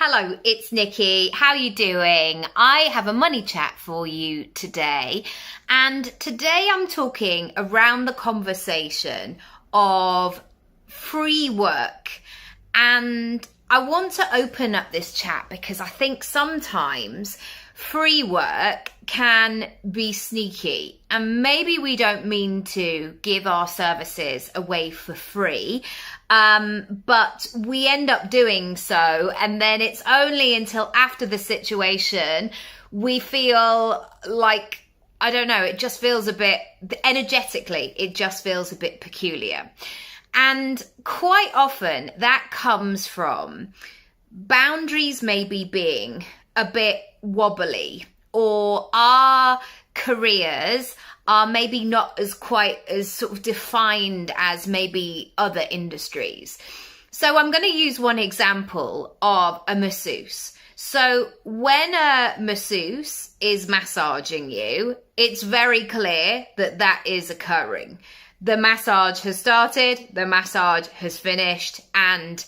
Hello, it's Nikki. How are you doing? I have a money chat for you today. And today I'm talking around the conversation of free work. And I want to open up this chat because I think sometimes free work can be sneaky, and maybe we don't mean to give our services away for free, but we end up doing so, and then it's only until after the situation we feel like, I don't know, it just feels a bit, energetically, it just feels a bit peculiar. And quite often that comes from boundaries maybe being a bit wobbly, or our careers are maybe not as quite as sort of defined as maybe other industries. So I'm going to use one example of a masseuse. So when a masseuse is massaging you, it's very clear that that is occurring. The massage has started, the massage has finished, and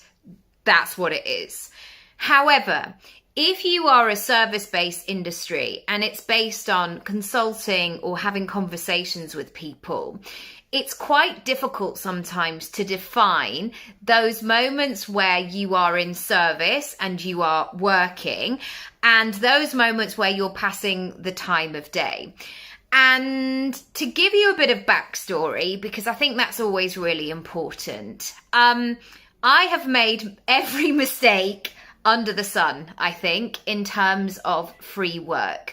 that's what it is. However, if you are a service-based industry and it's based on consulting or having conversations with people, it's quite difficult sometimes to define those moments where you are in service and you are working, and those moments where you're passing the time of day. And to give you a bit of backstory, because I think that's always really important, I have made every mistake under the sun, I think, in terms of free work.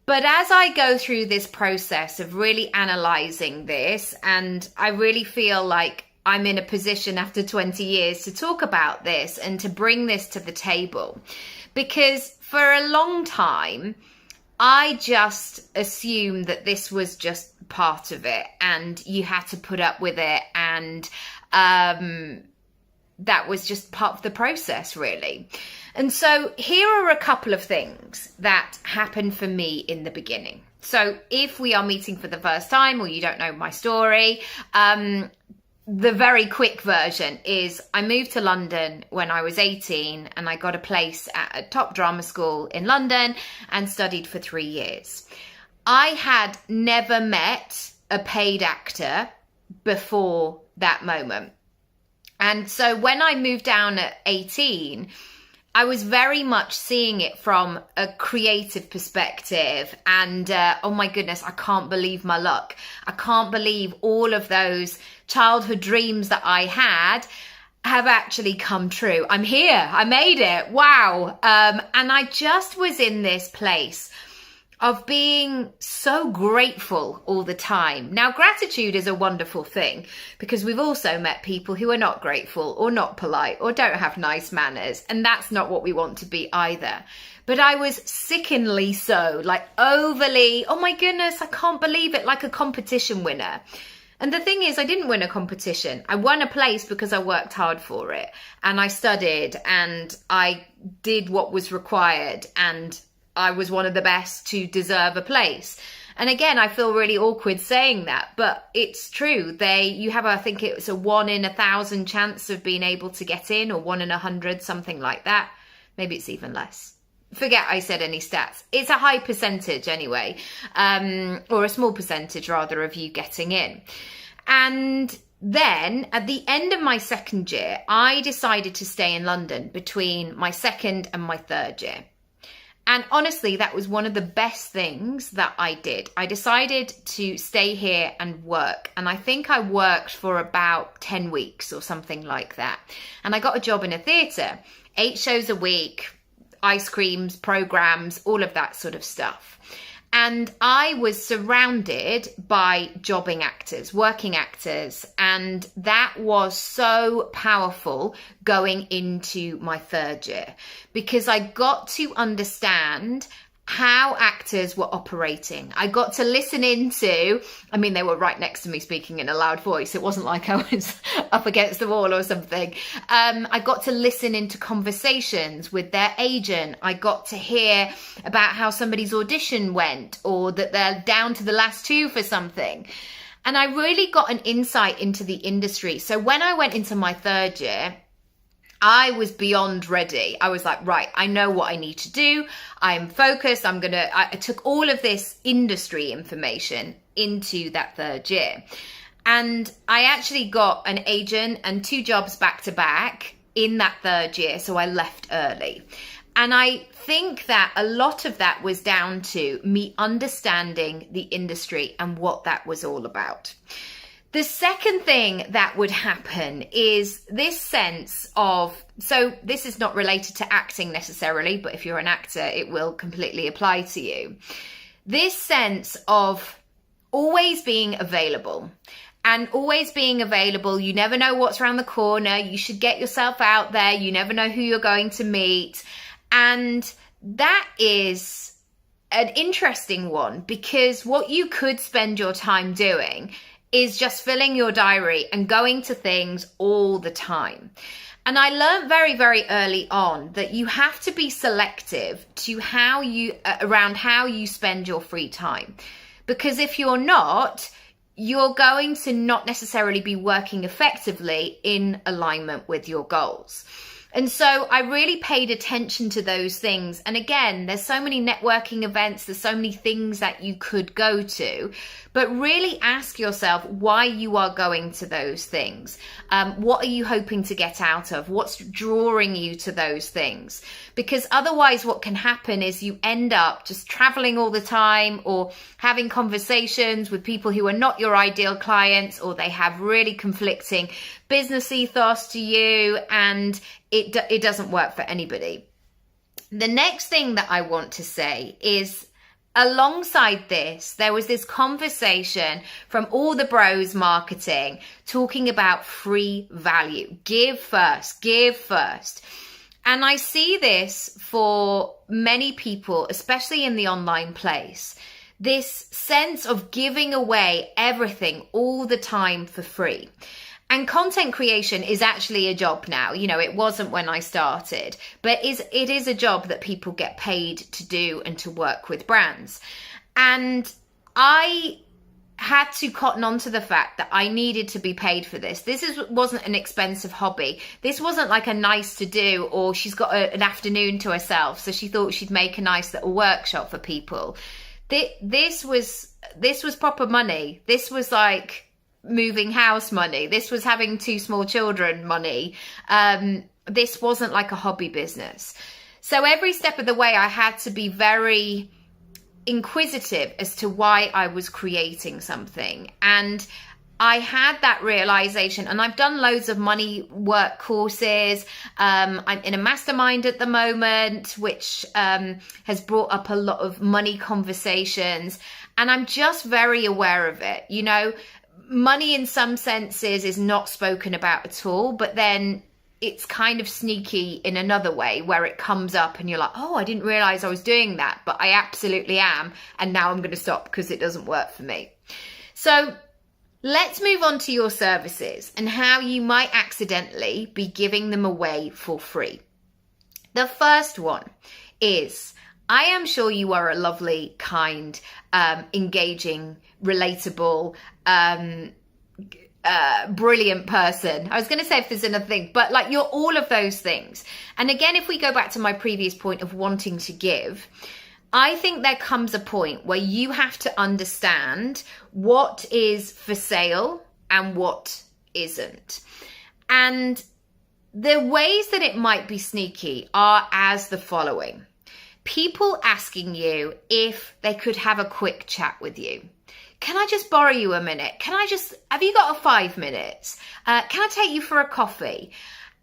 But as I go through this process of really analysing this, and I really feel like I'm in a position after 20 years to talk about this and to bring this to the table, because for a long time, I just assumed that this was just part of it and you had to put up with it, and that was just part of the process, really. And so here are a couple of things that happened for me in the beginning. So if we are meeting for the first time or you don't know my story, the very quick version is I moved to London when I was 18 and I got a place at a top drama school in London and studied for 3 years. I had never met a paid actor before that moment. And so when I moved down at 18, I was very much seeing it from a creative perspective, and oh my goodness, I can't believe my luck. I can't believe all of those childhood dreams that I had have actually come true. I'm here. I made it. Wow. And I just was in this place of being so grateful all the time. Now, gratitude is a wonderful thing because we've also met people who are not grateful or not polite or don't have nice manners, and that's not what we want to be either. But I was sickeningly so, like overly, oh my goodness, I can't believe it, like a competition winner. And the thing is, I didn't win a competition. I won a place because I worked hard for it, and I studied and I did what was required, and I was one of the best to deserve a place. And again, I feel really awkward saying that, but it's true. You have, I think it's a 1 in 1,000 chance of being able to get in, or 1 in 100, something like that. Maybe it's even less. Forget I said any stats. It's a high percentage anyway, or a small percentage rather, of you getting in. And then at the end of my second year, I decided to stay in London between my second and my third year. And honestly, that was one of the best things that I did. I decided to stay here and work. And I think I worked for about 10 weeks or something like that. And I got a job in a theatre, 8 shows a week, ice creams, programs, all of that sort of stuff. And I was surrounded by jobbing actors, working actors, and that was so powerful going into my third year because I got to understand how actors were operating. I got to listen into, I mean, they were right next to me speaking in a loud voice. It wasn't like I was up against the wall or something. I got to listen into conversations with their agent. I got to hear about how somebody's audition went, or that they're down to the last 2 for something. And I really got an insight into the industry. So when I went into my third year, I was beyond ready. I was like, right, I know what I need to do. I'm focused. I took all of this industry information into that third year. And I actually got an agent and 2 jobs back to back in that third year. So I left early. And I think that a lot of that was down to me understanding the industry and what that was all about. The second thing that would happen is this sense of, so this is not related to acting necessarily, but if you're an actor, it will completely apply to you. This sense of always being available. And always being available, you never know what's around the corner. You should get yourself out there. You never know who you're going to meet. And that is an interesting one, because what you could spend your time doing is just filling your diary and going to things all the time. And I learned very, very early on that you have to be selective to around how you spend your free time. Because if you're not, you're going to not necessarily be working effectively in alignment with your goals. And so I really paid attention to those things. And again, there's so many networking events, there's so many things that you could go to, but really ask yourself why you are going to those things. What are you hoping to get out of? What's drawing you to those things? Because otherwise what can happen is you end up just traveling all the time, or having conversations with people who are not your ideal clients, or they have really conflicting business ethos to you, and it doesn't work for anybody. The next thing that I want to say is, alongside this, there was this conversation from all the bros marketing talking about free value. Give first, give first. And I see this for many people, especially in the online place, this sense of giving away everything all the time for free. And content creation is actually a job now. You know, it wasn't when I started, but it is a job that people get paid to do and to work with brands. And I had to cotton on to the fact that I needed to be paid for this. Wasn't an expensive hobby. This wasn't like a nice to do, or she's got an afternoon to herself, so she thought she'd make a nice little workshop for people. This was proper money. This was like moving house money. This was having 2 small children money. This wasn't like a hobby business. So every step of the way, I had to be very inquisitive as to why I was creating something. And I had that realization, and I've done loads of money work courses. I'm in a mastermind at the moment, which has brought up a lot of money conversations. And I'm just very aware of it. You know, money in some senses is not spoken about at all, but then it's kind of sneaky in another way, where it comes up and you're like, oh, I didn't realize I was doing that, but I absolutely am. And now I'm going to stop because it doesn't work for me. So let's move on to your services and how you might accidentally be giving them away for free. The first one is, I am sure you are a lovely, kind, engaging, relatable, brilliant person. I was going to say if there's another thing, but like, you're all of those things. And again, if we go back to my previous point of wanting to give, I think there comes a point where you have to understand what is for sale and what isn't. And the ways that it might be sneaky are as the following. People asking you if they could have a quick chat with you. Can I just borrow you a minute? Have you got 5 minutes? Can I take you for a coffee?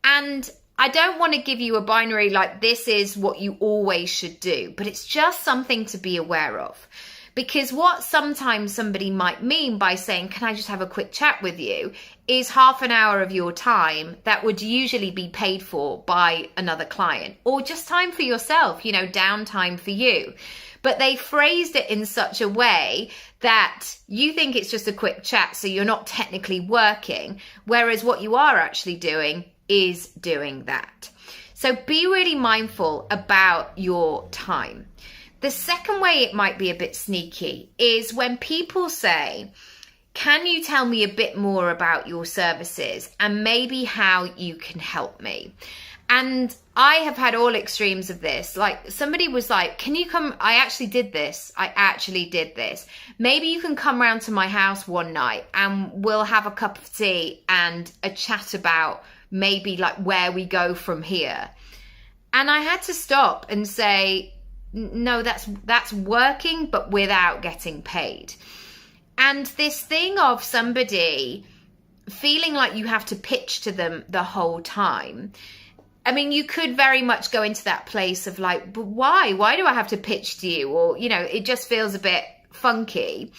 And I don't want to give you a binary like this is what you always should do, but it's just something to be aware of. Because what sometimes somebody might mean by saying, can I just have a quick chat with you, is half an hour of your time that would usually be paid for by another client, or just time for yourself, you know, downtime for you. But they phrased it in such a way that you think it's just a quick chat, so you're not technically working, whereas what you are actually doing is doing that. So be really mindful about your time. The second way it might be a bit sneaky is when people say, can you tell me a bit more about your services and maybe how you can help me? And I have had all extremes of this. Like somebody was like, can you come? I actually did this. Maybe you can come round to my house one night and we'll have a cup of tea and a chat about maybe like where we go from here. And I had to stop and say, no, that's working, but without getting paid. And this thing of somebody feeling like you have to pitch to them the whole time. I mean, you could very much go into that place of like, but why? Why do I have to pitch to you? Or, you know, it just feels a bit funky.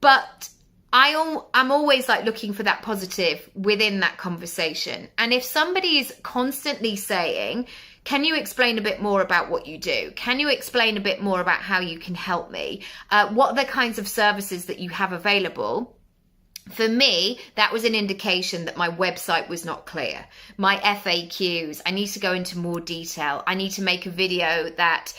But I'm always like looking for that positive within that conversation. And if somebody is constantly saying, can you explain a bit more about what you do? Can you explain a bit more about how you can help me? What are the kinds of services that you have available? For me, that was an indication that my website was not clear. My FAQs, I need to go into more detail. I need to make a video that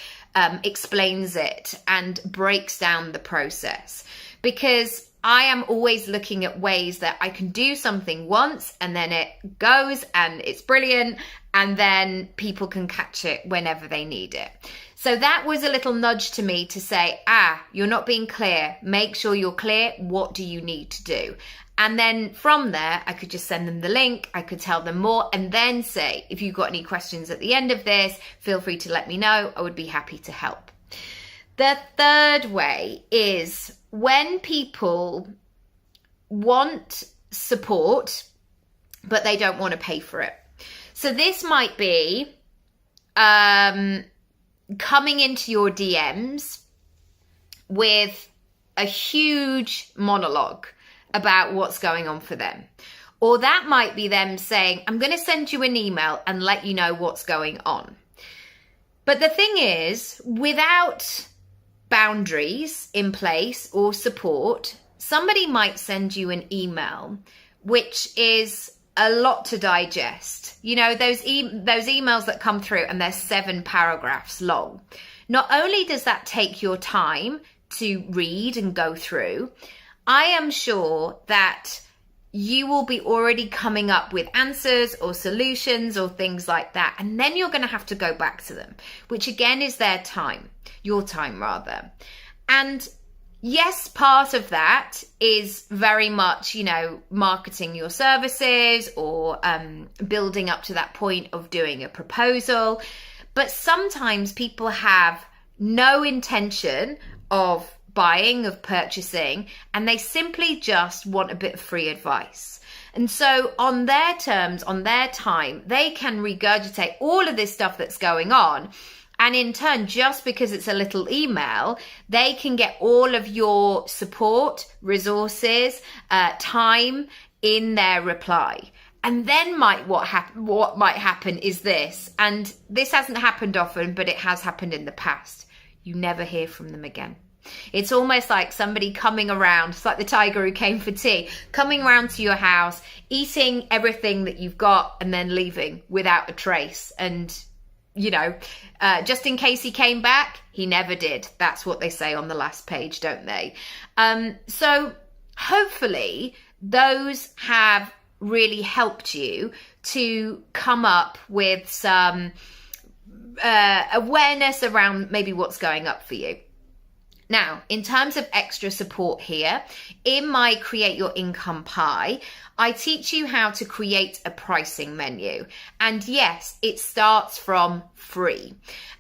explains it and breaks down the process, because I am always looking at ways that I can do something once and then it goes and it's brilliant, and then people can catch it whenever they need it. So that was a little nudge to me to say, you're not being clear. Make sure you're clear. What do you need to do? And then from there, I could just send them the link. I could tell them more and then say, if you've got any questions at the end of this, feel free to let me know. I would be happy to help. The third way is when people want support, but they don't want to pay for it. So this might be coming into your DMs with a huge monologue about what's going on for them. Or that might be them saying, I'm going to send you an email and let you know what's going on. But the thing is, without boundaries in place or support, somebody might send you an email, which is a lot to digest. You know, those emails that come through and they're 7 paragraphs long. Not only does that take your time to read and go through, I am sure that you will be already coming up with answers or solutions or things like that. And then you're going to have to go back to them, which again is their time, your time rather. And yes, part of that is very much, you know, marketing your services or building up to that point of doing a proposal. But sometimes people have no intention of buying, of purchasing, and they simply just want a bit of free advice. And so on their terms, on their time, they can regurgitate all of this stuff that's going on. And in turn, just because it's a little email, they can get all of your support, resources, time in their reply. And then what might happen is this, and this hasn't happened often, but it has happened in the past. You never hear from them again. It's almost like somebody coming around, it's like the tiger who came for tea, coming around to your house, eating everything that you've got and then leaving without a trace. And you know, just in case he came back, he never did. That's what they say on the last page, don't they? So hopefully those have really helped you to come up with some awareness around maybe what's going up for you. Now, in terms of extra support here, in my Create Your Income Pie, I teach you how to create a pricing menu. And yes, it starts from free.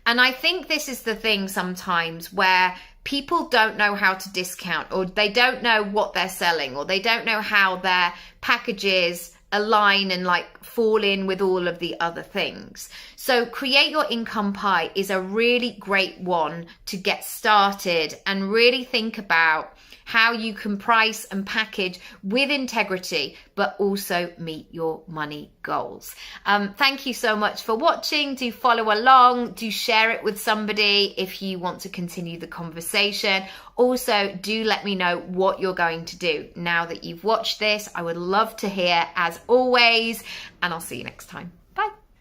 And I think this is the thing sometimes where people don't know how to discount, or they don't know what they're selling, or they don't know how their packages align and like fall in with all of the other things. So Create Your Income Pie is a really great one to get started and really think about how you can price and package with integrity, but also meet your money goals. Thank you so much for watching. Do follow along. Do share it with somebody if you want to continue the conversation. Also, do let me know what you're going to do now that you've watched this. I would love to hear, as always, and I'll see you next time.